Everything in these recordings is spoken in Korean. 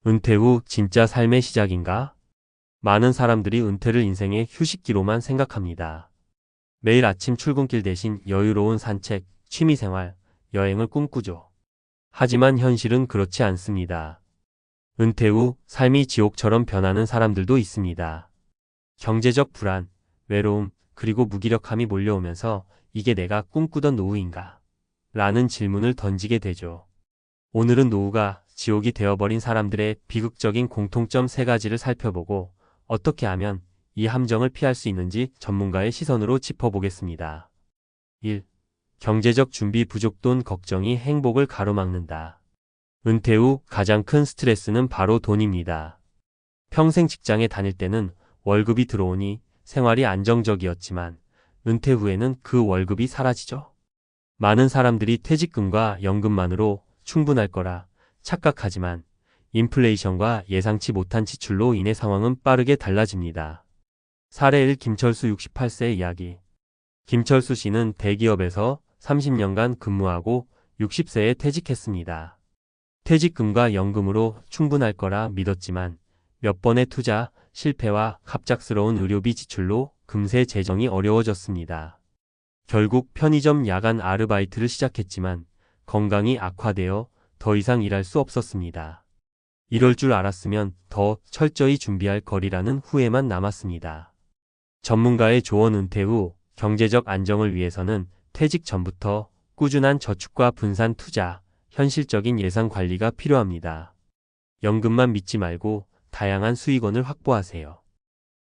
은퇴 후 진짜 삶의 시작인가? 많은 사람들이 은퇴를 인생의 휴식기로만 생각합니다. 매일 아침 출근길 대신 여유로운 산책, 취미생활, 여행을 꿈꾸죠. 하지만 현실은 그렇지 않습니다. 은퇴 후 삶이 지옥처럼 변하는 사람들도 있습니다. 경제적 불안, 외로움, 그리고 무기력함이 몰려오면서 이게 내가 꿈꾸던 노후인가? 라는 질문을 던지게 되죠. 오늘은 노후가 지옥이 되어버린 사람들의 비극적인 공통점 3가지를 살펴보고 어떻게 하면 이 함정을 피할 수 있는지 전문가의 시선으로 짚어보겠습니다. 1. 경제적 준비 부족 돈 걱정이 행복을 가로막는다. 은퇴 후 가장 큰 스트레스는 바로 돈입니다. 평생 직장에 다닐 때는 월급이 들어오니 생활이 안정적이었지만 은퇴 후에는 그 월급이 사라지죠. 많은 사람들이 퇴직금과 연금만으로 충분할 거라 착각하지만 인플레이션과 예상치 못한 지출로 인해 상황은 빠르게 달라집니다. 사례 1. 김철수 68세 이야기. 김철수 씨는 대기업에서 30년간 근무하고 60세에 퇴직했습니다. 퇴직금과 연금으로 충분할 거라 믿었지만 몇 번의 투자, 실패와 갑작스러운 의료비 지출로 금세 재정이 어려워졌습니다. 결국 편의점 야간 아르바이트를 시작했지만 건강이 악화되어 더 이상 일할 수 없었습니다. 이럴 줄 알았으면 더 철저히 준비할 거리라는 후회만 남았습니다. 전문가의 조언. 은퇴 후 경제적 안정을 위해서는 퇴직 전부터 꾸준한 저축과 분산 투자, 현실적인 예산 관리가 필요합니다. 연금만 믿지 말고 다양한 수익원을 확보하세요.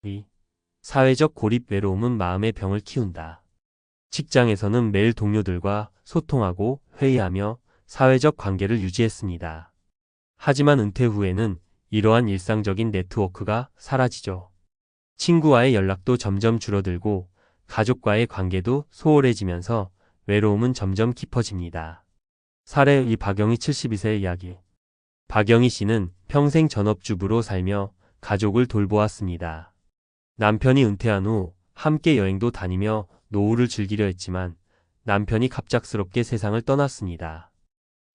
2. 사회적 고립. 외로움은 마음의 병을 키운다. 직장에서는 매일 동료들과 소통하고 회의하며 사회적 관계를 유지했습니다. 하지만 은퇴 후에는 이러한 일상적인 네트워크가 사라지죠. 친구와의 연락도 점점 줄어들고 가족과의 관계도 소홀해지면서 외로움은 점점 깊어집니다. 사례 2. 박영희 72세 이야기. 박영희 씨는 평생 전업주부로 살며 가족을 돌보았습니다. 남편이 은퇴한 후 함께 여행도 다니며 노후를 즐기려 했지만 남편이 갑작스럽게 세상을 떠났습니다.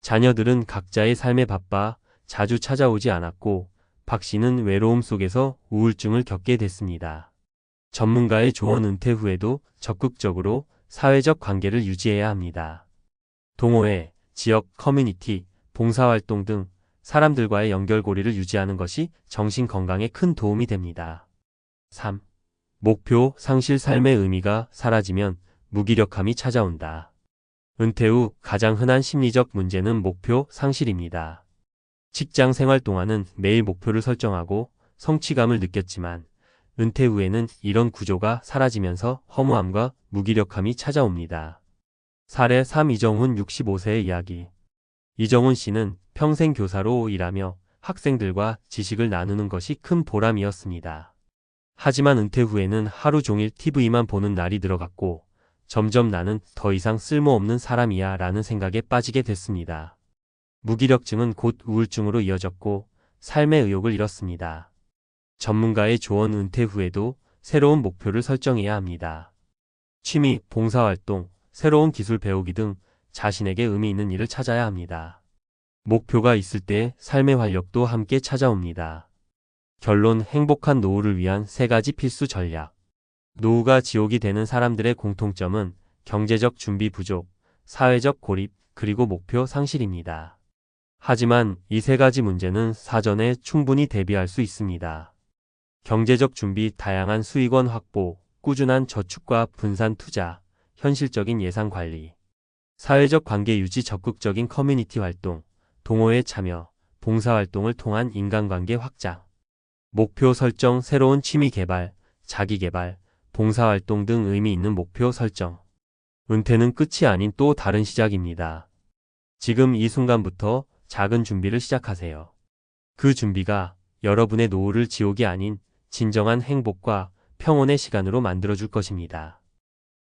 자녀들은 각자의 삶에 바빠 자주 찾아오지 않았고 박 씨는 외로움 속에서 우울증을 겪게 됐습니다. 전문가의 조언. 은퇴 후에도 적극적으로 사회적 관계를 유지해야 합니다. 동호회, 지역 커뮤니티, 봉사활동 등 사람들과의 연결고리를 유지하는 것이 정신 건강에 큰 도움이 됩니다. 3. 목표 상실. 삶의 의미가 사라지면 무기력함이 찾아온다. 은퇴 후 가장 흔한 심리적 문제는 목표 상실입니다. 직장 생활 동안은 매일 목표를 설정하고 성취감을 느꼈지만 은퇴 후에는 이런 구조가 사라지면서 허무함과 무기력함이 찾아옵니다. 사례 3. 이정훈 65세의 이야기. 이정훈 씨는 평생 교사로 일하며 학생들과 지식을 나누는 것이 큰 보람이었습니다. 하지만 은퇴 후에는 하루 종일 TV만 보는 날이 늘어갔고 점점 나는 더 이상 쓸모없는 사람이야 라는 생각에 빠지게 됐습니다. 무기력증은 곧 우울증으로 이어졌고 삶의 의욕을 잃었습니다. 전문가의 조언. 은퇴 후에도 새로운 목표를 설정해야 합니다. 취미, 봉사활동, 새로운 기술 배우기 등 자신에게 의미 있는 일을 찾아야 합니다. 목표가 있을 때 삶의 활력도 함께 찾아옵니다. 결론. 행복한 노후를 위한 3가지 필수 전략. 노후가 지옥이 되는 사람들의 공통점은 경제적 준비 부족, 사회적 고립, 그리고 목표 상실입니다. 하지만 이 3가지 문제는 사전에 충분히 대비할 수 있습니다. 경제적 준비. 다양한 수익원 확보, 꾸준한 저축과 분산 투자, 현실적인 예산 관리. 사회적 관계 유지. 적극적인 커뮤니티 활동, 동호회 참여, 봉사활동을 통한 인간관계 확장. 목표 설정. 새로운 취미 개발, 자기 개발, 봉사활동 등 의미 있는 목표 설정. 은퇴는 끝이 아닌 또 다른 시작입니다. 지금 이 순간부터 작은 준비를 시작하세요. 그 준비가 여러분의 노후를 지옥이 아닌 진정한 행복과 평온의 시간으로 만들어줄 것입니다.